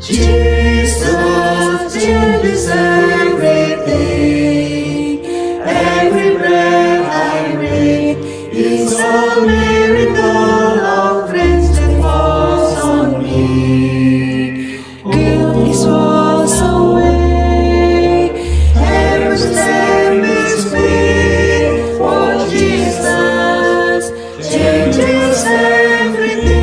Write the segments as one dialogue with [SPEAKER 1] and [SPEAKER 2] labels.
[SPEAKER 1] Jesus changes everything. Every breath I breathe is a miracle of grace that falls on me. Guilt is washed away. Every step is free. For Jesus changes everything.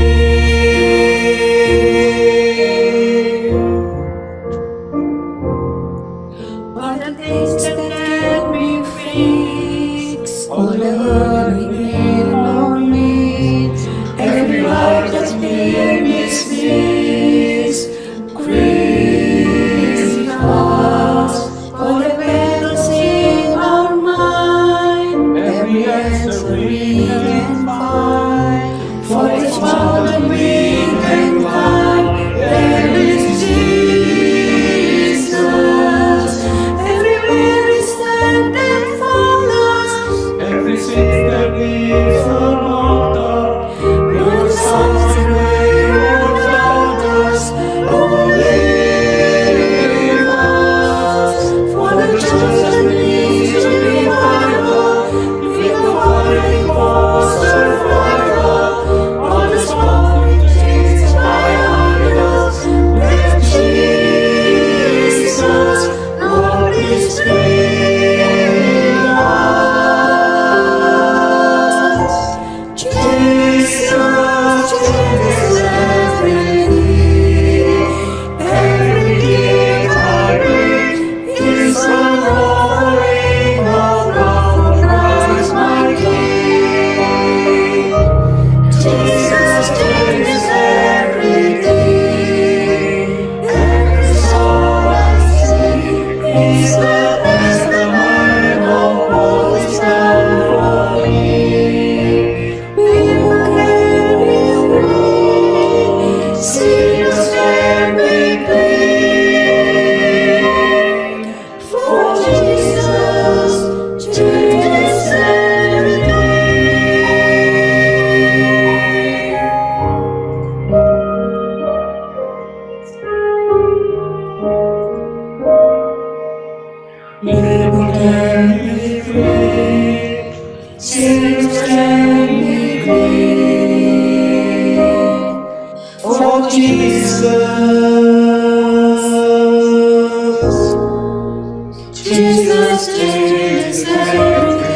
[SPEAKER 1] All the things that can be fixed, all the hurting in on me, every life that's been dismissed, grief lost, all the battles in our mind, every answer we can find, for this mountain we can climb, there is Jesus. Everywhere we stand and follows, every sin that leaves unlocked up, your songs and wayward daughters, only us. For the chosen needs revival, with the fighting for survival, all the smoke changed by idols, let Jesus, Lord, is free us. Jesus changes everything. Every gift I bring is an offering of love for Christ my King. Jesus changes everything. Every soul I see is the testament of what is done for me. We will carry free, sinners can be clean. For Jesus changes everything. People can be free, sinners can be clean. For Jesus changes everything.